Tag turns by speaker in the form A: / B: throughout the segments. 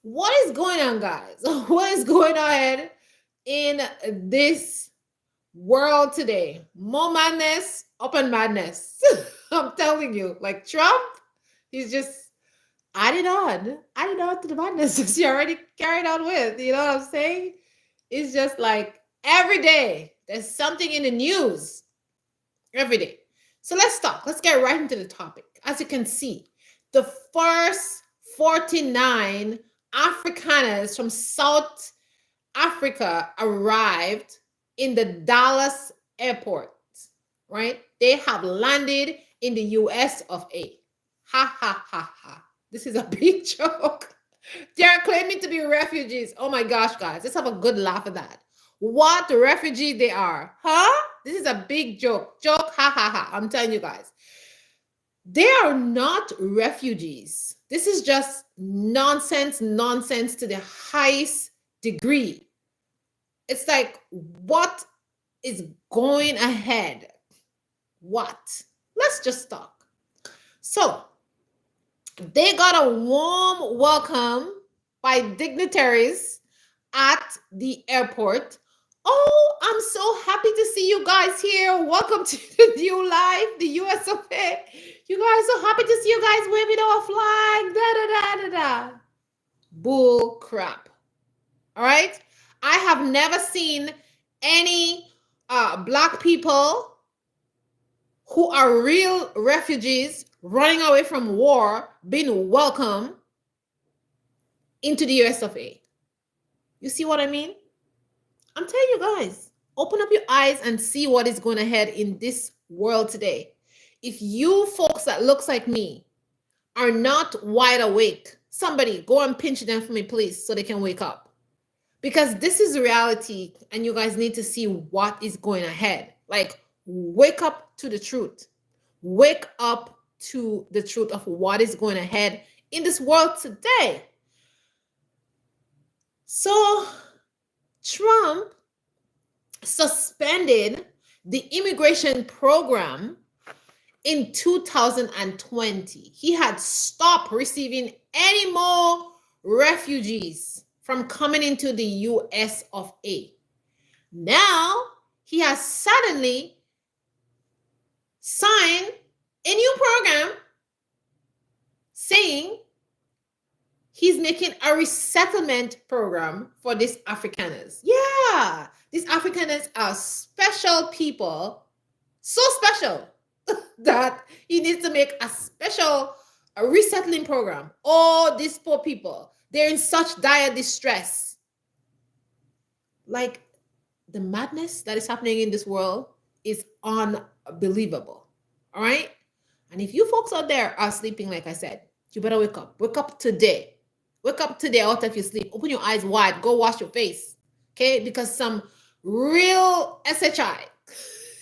A: What is going on, guys? What is going on in this world today? More madness, open madness. I'm telling you, like Trump, he's just added on to the madness he already carried on with. You know what I'm saying? It's just like every day there's something in the news every day. So let's talk. Let's get right into the topic. As you can see, the first 49 Afrikaners from South Africa arrived in the Dallas airport, right? They have landed in the US of A. Ha ha ha ha. This is a big joke. They're claiming to be refugees. Oh my gosh, guys. Let's have a good laugh at that. What refugee they are. Huh? This is a big joke. Joke, ha ha ha. I'm telling you guys. They are not refugees. This is just nonsense to the highest degree. It's like, what is going ahead? What? Let's just talk. So, they got a warm welcome by dignitaries at the airport. Oh, I'm so happy to see you guys here. Welcome to the new life, the US of A. You guys so happy to see you guys waving our flag. Da da da da da. Bull crap. All right. I have never seen any black people who are real refugees running away from war being welcomed into the US of A. You see what I mean? I'm telling you guys, open up your eyes and see what is going ahead in this world today. If you folks that looks like me are not wide awake, somebody go and pinch them for me, please, so they can wake up. Because this is reality and you guys need to see what is going ahead. Like, wake up to the truth. Wake up to the truth of what is going ahead in this world today. So, Trump suspended the immigration program in 2020. He had stopped receiving any more refugees from coming into the US of A. Now, he has suddenly signed a new program saying he's making a resettlement program for these Afrikaners. Yeah, these Afrikaners are special people, so special that he needs to make a resettling program. Oh, these poor people, they're in such dire distress. Like, the madness that is happening in this world is unbelievable. All right? And if you folks out there are sleeping, like I said, you better wake up. Wake up today. Wake up today out of your sleep. Open your eyes wide. Go wash your face. Okay? Because some real SHI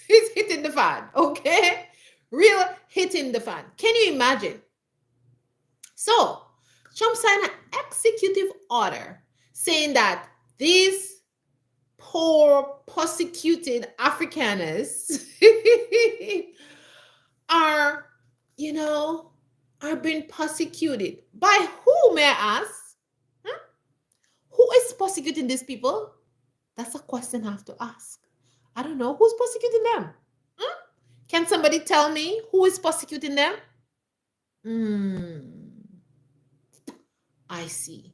A: is hitting the fan. Okay? Real hitting the fan. Can you imagine? So, Trump signed an executive order saying that these poor, persecuted Afrikaners are, are being persecuted. By who, may I ask? Huh? Who is persecuting these people? That's a question I have to ask. I don't know. Who's persecuting them? Huh? Can somebody tell me who is persecuting them? I see.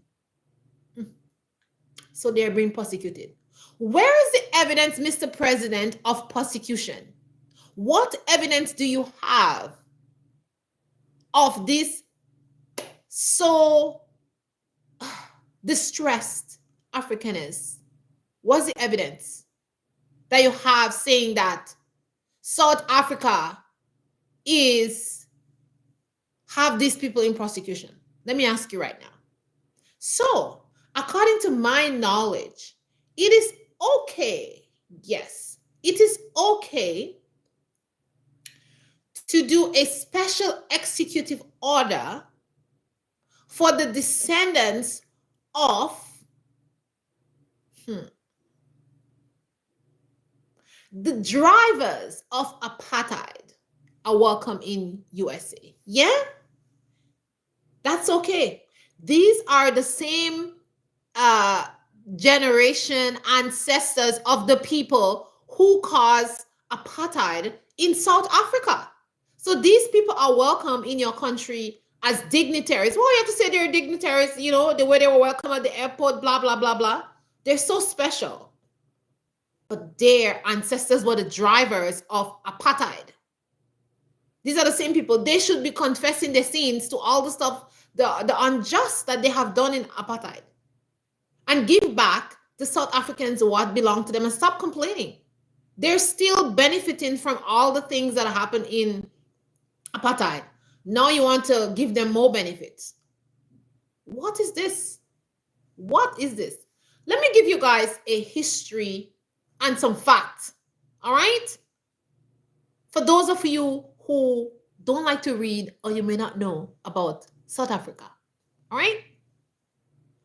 A: So they're being persecuted. Where is the evidence, Mr. President, of persecution? What evidence do you have of this so distressed Afrikaners? What's the evidence that you have saying that South Africa have these people in persecution? Let me ask you right now. So, according to my knowledge, it is okay, yes, it is okay to do a special executive order for the descendants of the drivers of apartheid are welcome in USA. Yeah? That's okay. These are the same uh, generation ancestors of the people who caused apartheid in South Africa. So these people are welcome in your country as dignitaries. Well, you have to say they're dignitaries, you know, the way they were welcome at the airport, blah, blah, blah, blah. They're so special. But their ancestors were the drivers of apartheid. These are the same people. They should be confessing their sins to all the stuff, the unjust that they have done in apartheid, and give back the South Africans what belong to them and stop complaining. They're still benefiting from all the things that happened in apartheid. Now you want to give them more benefits. What is this? What is this? Let me give you guys a history and some facts. All right? For those of you who don't like to read or you may not know about South Africa. All right?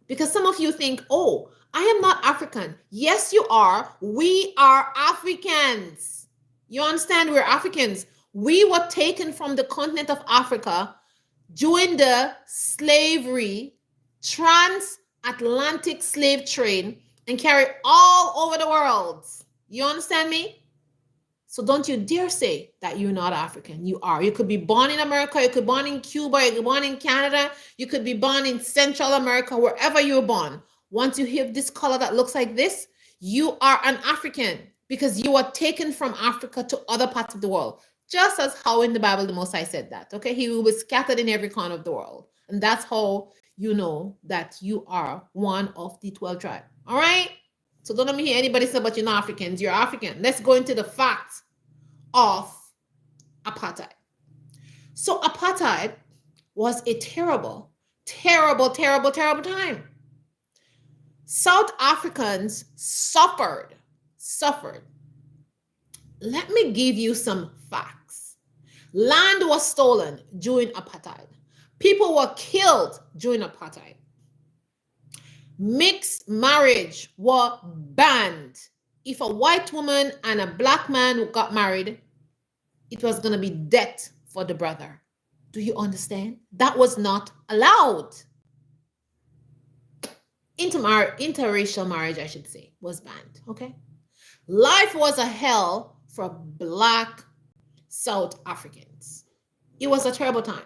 A: Because some of you think, oh, I am not African. Yes, you are. We are Africans. You understand? We're Africans. We were taken from the continent of Africa during the slavery, transatlantic slave trade, and carried all over the world. You understand me? So don't you dare say that you're not African. You are. You could be born in America. You could be born in Cuba. You could be born in Canada. You could be born in Central America, wherever you're born. Once you have this color that looks like this, you are an African because you are taken from Africa to other parts of the world. Just as how in the Bible, the Most High said that, okay? He will be scattered in every corner of the world. And that's how you know that you are one of the 12 tribes. All right? So don't let me hear anybody say, but you're not Africans. You're African. Let's go into the facts of apartheid. So apartheid was a terrible, terrible, terrible, terrible time. South Africans suffered. Let me give you some facts. Land was stolen during apartheid. People were killed during apartheid. Mixed marriage were banned. If a white woman and a black man got married, it was going to be death for the brother. Do you understand? That was not allowed. Interracial marriage, I should say, was banned. Okay. Life was a hell for Black South Africans. It was a terrible time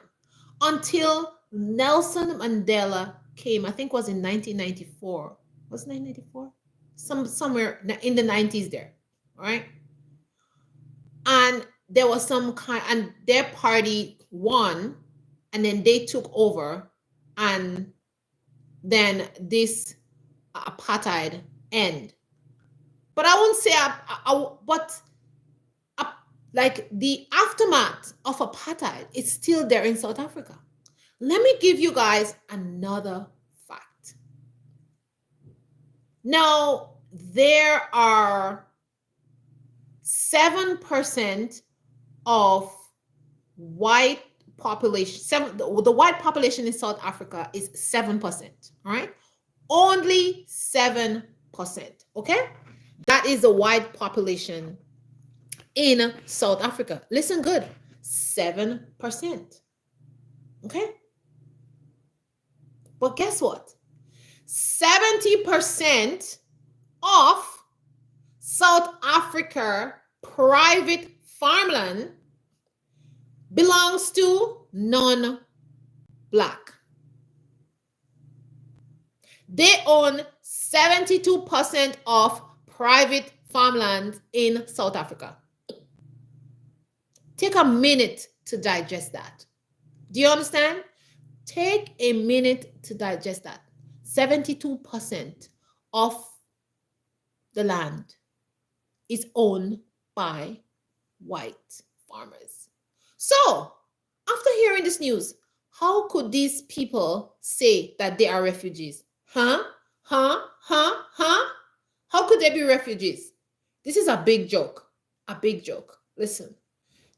A: until Nelson Mandela came. I think it was in 1994. Was it 1994? Somewhere in the 90s there. All right. And there was some kind, and their party won, and then they took over, and then this apartheid end. But I won't say, like the aftermath of apartheid is still there in South Africa. Let me give you guys another fact. Now, there are 7% of white population. The white population in South Africa is 7%. All right, only 7%. Okay, that is the white population in South Africa. Listen good, 7%. Okay, but guess what? 70% of South Africa private farmland belongs to non-Black. They own 72% of private farmland in South Africa. Take a minute to digest that. Do you understand? Take a minute to digest that. 72% of the land is owned by white farmers. So, after hearing this news, how could these people say that they are refugees? How could they be refugees? This is a big joke. A big joke. Listen,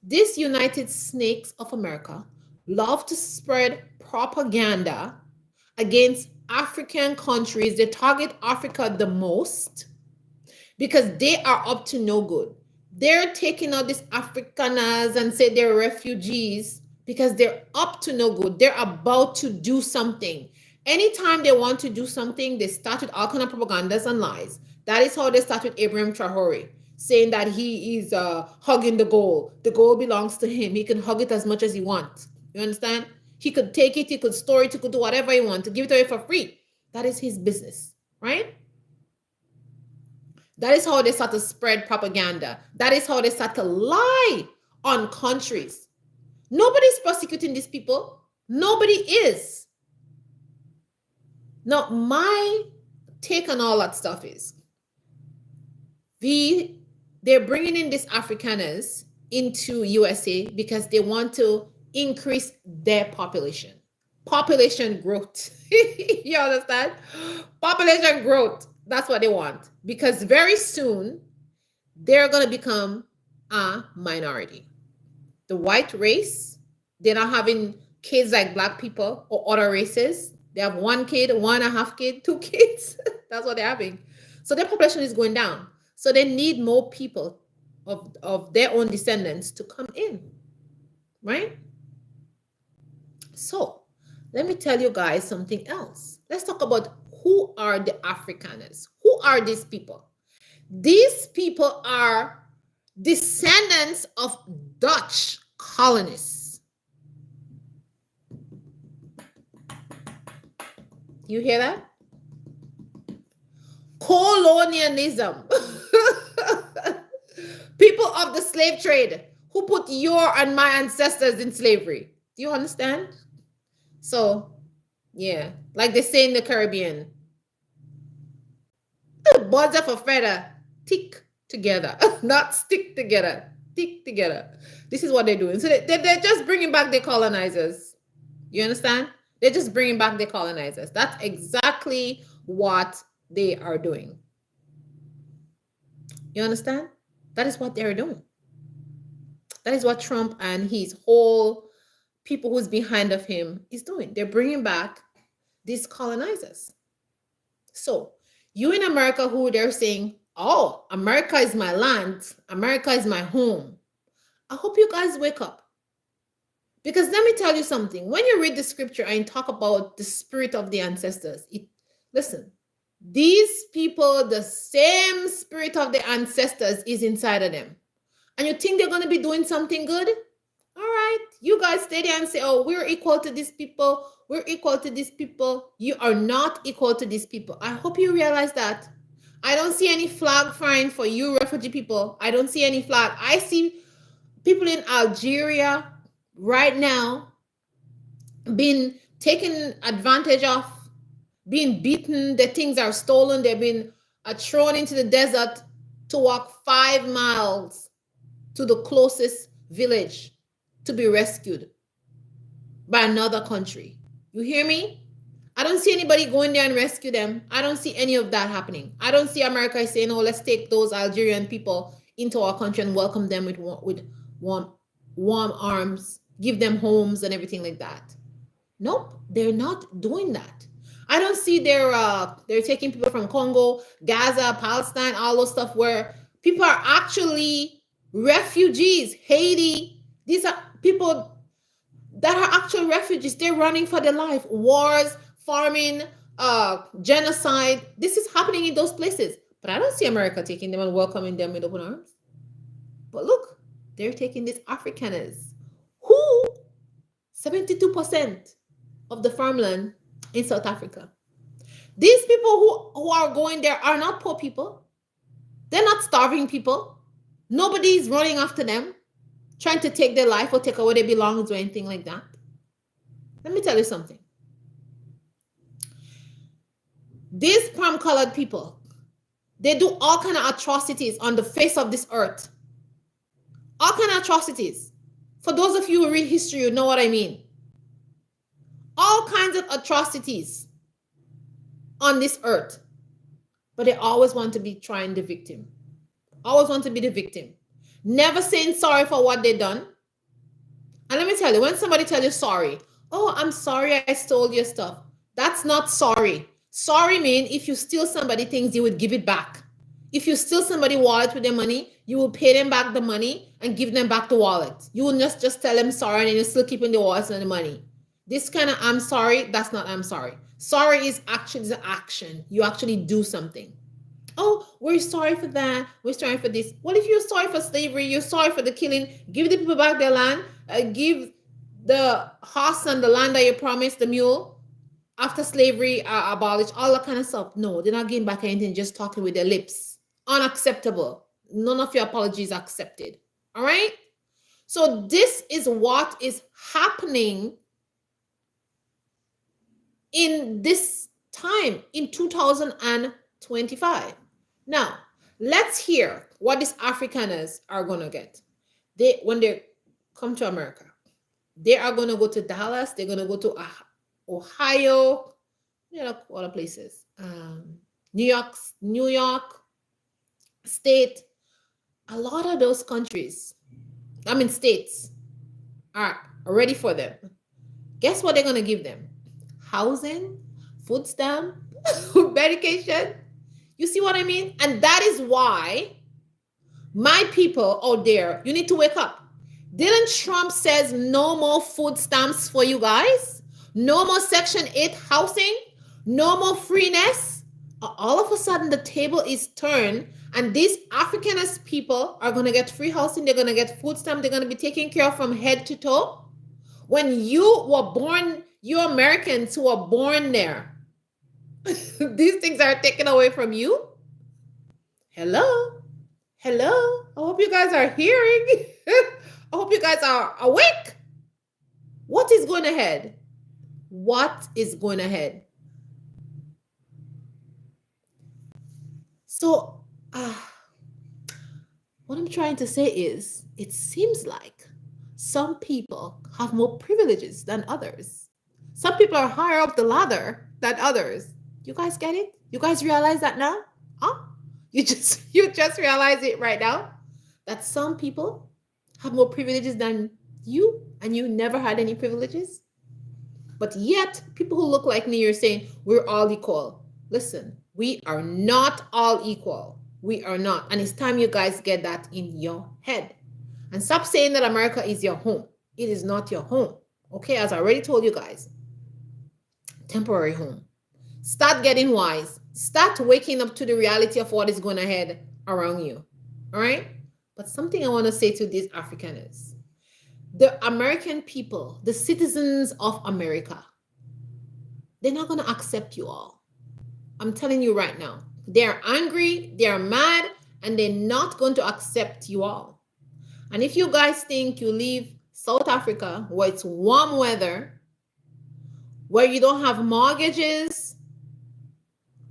A: these United Snakes of America love to spread propaganda against African countries. They target Africa the most because they are up to no good. They're taking out these Afrikaners and say they're refugees because they're up to no good. They're about to do something. Anytime they want to do something, they start with all kind of propagandas and lies. That is how they start with Abraham Traore, saying that he is hugging the goal. The goal belongs to him. He can hug it as much as he wants. You understand? He could take it, he could store it, he could do whatever he wants, to give it away for free. That is his business, right? That is how they start to spread propaganda. That is how they start to lie on countries. Nobody's prosecuting these people. Nobody is. Now, my take on all that stuff is they're bringing in these Afrikaners into USA because they want to increase their population. Population growth. You understand? Population growth. That's what they want. Because very soon they're going to become a minority. The white race, they're not having kids like black people or other races. They have 1 kid, 1.5 kid, 2 kids. That's what they're having. So their population is going down. So they need more people of their own descendants to come in, right? So let me tell you guys something else. Let's talk about who are the Afrikaners. Who are these people? These people are descendants of Dutch colonists. You hear that? Colonialism. People of the slave trade who put your and my ancestors in slavery. Do you understand? So, yeah, like they say in the Caribbean, birds of a feather tick together, not stick together, tick together. This is what they're doing. So they're just bringing back their colonizers. You understand? They're just bringing back their colonizers. That's exactly what they are doing. You understand? That is what they're doing. That is what Trump and his whole people who's behind of him is doing. They're bringing back these colonizers. So you in America who they're saying, oh, America is my land. America is my home. I hope you guys wake up. Because let me tell you something. When you read the scripture and talk about the spirit of the ancestors, listen, these people, the same spirit of the ancestors is inside of them. And you think they're going to be doing something good? All right, you guys stay there and say, oh, we're equal to these people. We're equal to these people. You are not equal to these people. I hope you realize that. I don't see any flag flying for you refugee people. I don't see any flag. I see people in Algeria right now being taken advantage of, being beaten. Their things are stolen. They've been thrown into the desert to walk 5 miles to the closest village to be rescued by another country. You hear me? I don't see anybody going there and rescue them. I don't see any of that happening. I don't see America saying, oh, let's take those Algerian people into our country and welcome them with warm arms, give them homes and everything like that. Nope, they're not doing that. I don't see they're taking people from Congo, Gaza, Palestine, all those stuff where people are actually refugees. Haiti, these are people that are actual refugees. They're running for their life. Wars, farming, genocide. This is happening in those places. But I don't see America taking them and welcoming them with open arms. But look, they're taking these Afrikaners who 72% of the farmland in South Africa. These people who are going there are not poor people. They're not starving people. Nobody's running after them, trying to take their life or take away their belongings or anything like that. Let me tell you something. These palm-colored people, they do all kind of atrocities on the face of this earth. All kind of atrocities. For those of you who read history, you know what I mean. All kinds of atrocities on this earth. But they always want to be trying the victim. Always want to be the victim. Never saying sorry for what they done. And let me tell you, when somebody tells you sorry, oh, I'm sorry I stole your stuff. That's not sorry. Sorry means if you steal somebody things, you would give it back. If you steal somebody wallet with their money, you will pay them back the money and give them back the wallet. You will just tell them sorry and then you're still keeping the wallet and the money. This kind of I'm sorry, that's not I'm sorry. Sorry is actually the action. You actually do something. Oh, we're sorry for that. We're sorry for this. What if you're sorry for slavery? You're sorry for the killing. Give the people back their land. Give the horse and the land that you promised, the mule, after slavery abolished, all that kind of stuff. No, they're not giving back anything, just talking with their lips. Unacceptable. None of your apologies accepted. All right? So this is what is happening in this time in 2025. Now, let's hear what these Afrikaners are going to get. When they come to America, they are going to go to Dallas, they're going to go to Ohio, other places. New York State, a lot of those states are ready for them. Guess what they're going to give them? Housing, food stamp, medication. You see what I mean? And that is why my people out there, you need to wake up. Dylan Trump says no more food stamps for you guys, no more Section 8 housing, no more freeness. All of a sudden, the table is turned, and these Afrikaners people are going to get free housing, they're going to get food stamp, they're going to be taken care of from head to toe. When you were born, you Americans who were born there, these things are taken away from you. Hello? I hope you guys are hearing. I hope you guys are awake. What is going ahead? So, what I'm trying to say is, it seems like some people have more privileges than others. Some people are higher up the ladder than others. You guys get it? You guys realize that now? Huh? You just realize it right now? That some people have more privileges than you, and you never had any privileges? But yet, people who look like me, you're saying, we're all equal. Listen, we are not all equal. We are not. And it's time you guys get that in your head. And stop saying that America is your home. It is not your home. Okay, as I already told you guys, temporary home. Start getting wise. Start waking up to the reality of what is going ahead around you. All right? But something I want to say to these Afrikaners. The American people, the citizens of America, they're not going to accept you all. I'm telling you right now. They're angry, they're mad, and they're not going to accept you all. And if you guys think you leave South Africa, where it's warm weather, where you don't have mortgages,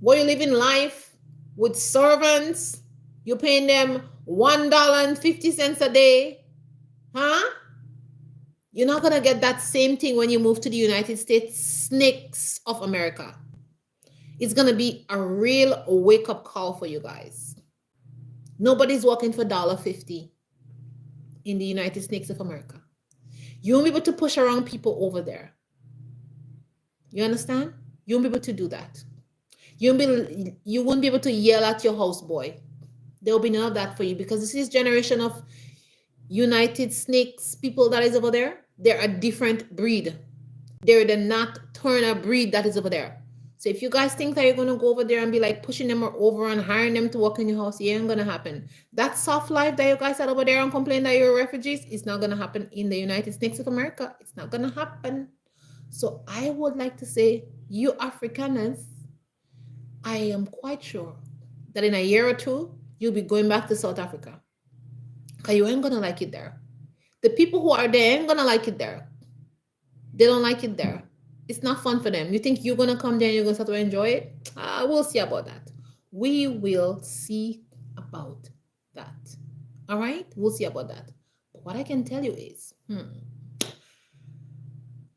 A: where you live in life with servants, you're paying them $1.50 a day, huh? You're not going to get that same thing when you move to the United States snakes of America. It's going to be a real wake-up call for you guys. Nobody's working for $1.50 in the United States of America. You won't be able to push around people over there. You understand? You won't be able to do that. You won't be able to yell at your houseboy. There will be none of that for you, because this is generation of United Snakes people that is over there. They're a different breed. They're the Nat-Turner breed that is over there. So if you guys think that you're going to go over there and be like pushing them over and hiring them to work in your house, it ain't going to happen. That soft life that you guys had over there and complain that you're refugees is not going to happen in the United States of America. It's not going to happen. So I would like to say, you Afrikaners, I am quite sure that in a year or two, you'll be going back to South Africa. Because you ain't going to like it there. The people who are there ain't going to like it there. They don't like it there. It's not fun for them. You think you're going to come there and you're going to start to enjoy it? We'll see about that. We will see about that. All right? We'll see about that. But what I can tell you is,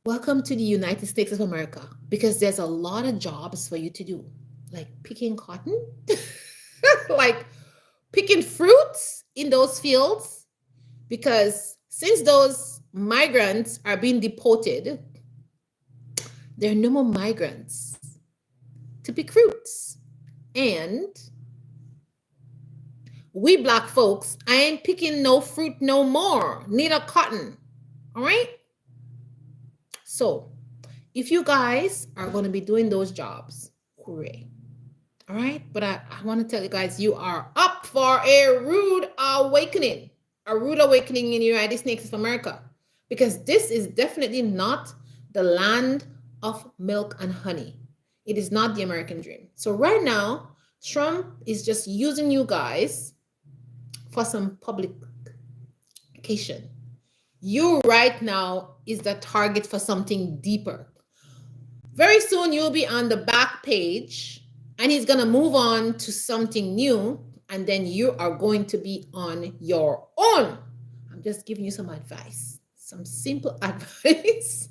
A: welcome to the United States of America, because there's a lot of jobs for you to do, like picking cotton, like picking fruits in those fields, because since those migrants are being deported, there are no more migrants to pick fruits. And we Black folks, I ain't picking no fruit no more, neither cotton. All right? So if you guys are going to be doing those jobs, hooray. All right. But I want to tell you guys, you are up for a rude awakening, in the United States of America, because this is definitely not the land of milk and honey. It is not the American dream. So right now, Trump is just using you guys for some publication. You right now is the target for something deeper. Very soon you'll be on the back page and he's going to move on to something new, and then you are going to be on your own. I'm just giving you some advice, some simple advice.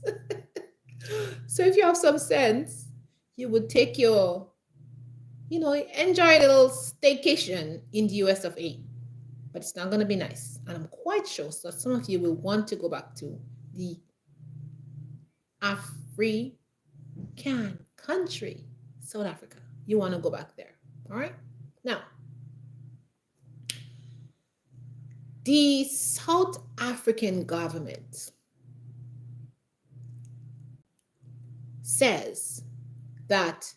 A: So if you have some sense, you would take your, enjoy a little staycation in the US of A. But it's not going to be nice. And I'm quite sure that some of you will want to go back to the African country, South Africa. You want to go back there. All right. Now, the South African government says that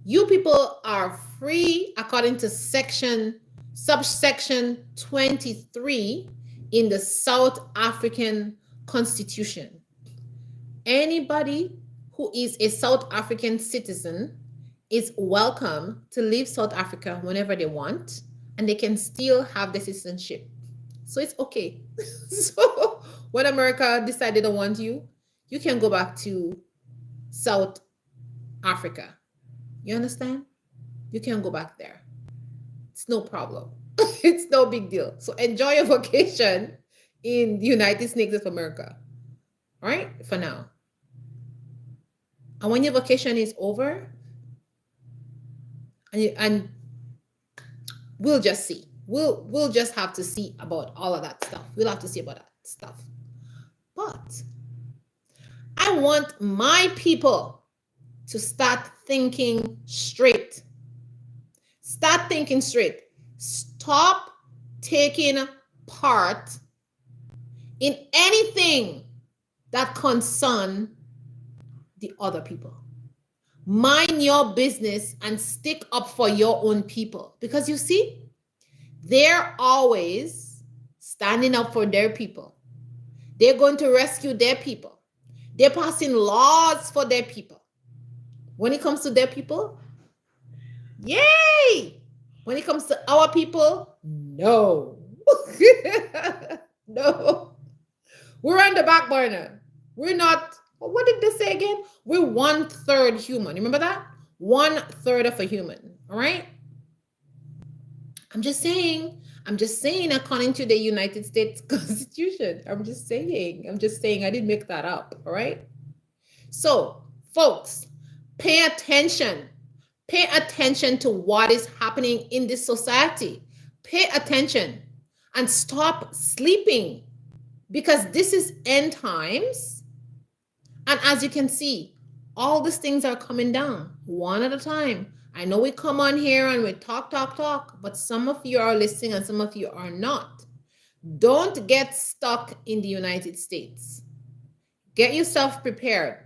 A: you people are free according to subsection 23 in the South African Constitution. Anybody who is a South African citizen is welcome to leave South Africa whenever they want, and they can still have the citizenship. So it's okay. So when America decided they don't want you, you can go back to South Africa. You understand? You can go back there. It's no problem. It's no big deal. So enjoy your vacation in the United States of America. All right? For now. And when your vacation is over, and we'll just see. We'll just have to see about all of that stuff. We'll have to see about that stuff. But I want my people to start thinking straight. Start thinking straight. Stop taking part in anything that concerns the other people. Mind your business and stick up for your own people. Because you see, they're always standing up for their people. They're going to rescue their people. They're passing laws for their people. When it comes to their people, yay! When it comes to our people, no. No. We're on the back burner. We're not, what did they say again? We're 1/3 human. Remember that? 1/3 of a human. All right? I'm just saying, according to the United States Constitution. I'm just saying, I didn't make that up. All right? So, folks, pay attention. Pay attention to what is happening in this society. Pay attention and stop sleeping, because this is end times. And as you can see, all these things are coming down one at a time. I know we come on here and we talk, but some of you are listening and some of you are not. Don't get stuck in the United States. Get yourself prepared.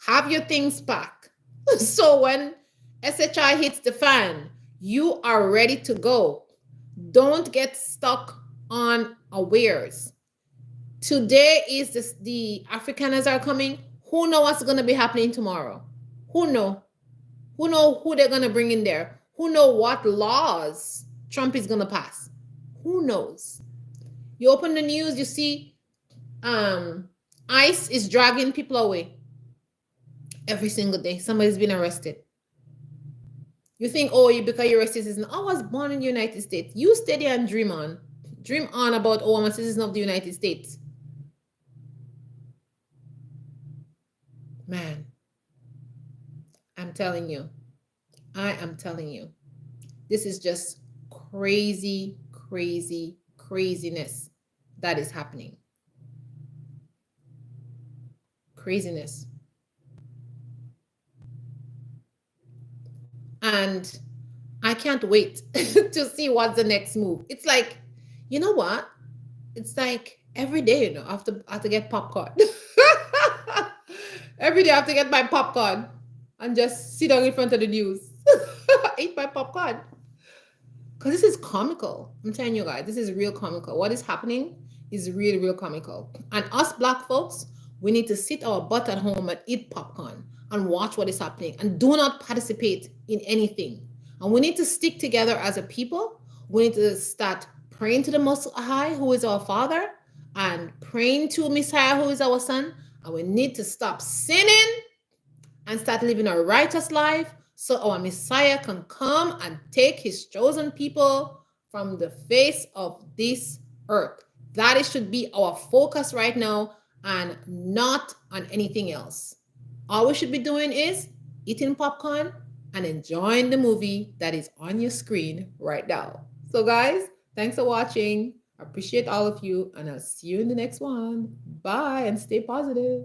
A: Have your things packed. So when SHI hits the fan, you are ready to go. Don't get stuck on unawares. Today is this, the Afrikaners are coming. Who knows what's going to be happening tomorrow? Who know? Who know who they're going to bring in there? Who know what laws Trump is going to pass? Who knows? You open the news, you see ICE is dragging people away. Every single day, somebody's been arrested. You think, oh, because you're a citizen. I was born in the United States. You stay there and dream on. Dream on about, oh, I'm a citizen of the United States. Man, I'm telling you. I am telling you. This is just crazy, craziness that is happening. Craziness. And I can't wait to see what's the next move. It's like, you know what? It's like every day, I have to get popcorn. Every day I have to get my popcorn and just sit down in front of the news. Eat my popcorn. Because this is comical. I'm telling you guys, this is real comical. What is happening is real, real comical. And us black folks, we need to sit our butt at home and eat popcorn and watch what is happening and do not participate in anything. And we need to stick together as a people. We need to start praying to the Most High, who is our Father, and praying to Messiah, who is our Son. And we need to stop sinning and start living a righteous life so our Messiah can come and take his chosen people from the face of this earth. That it should be our focus right now and not on anything else. All we should be doing is eating popcorn and enjoying the movie that is on your screen right now. So, guys, thanks for watching. I appreciate all of you, and I'll see you in the next one. Bye and stay positive.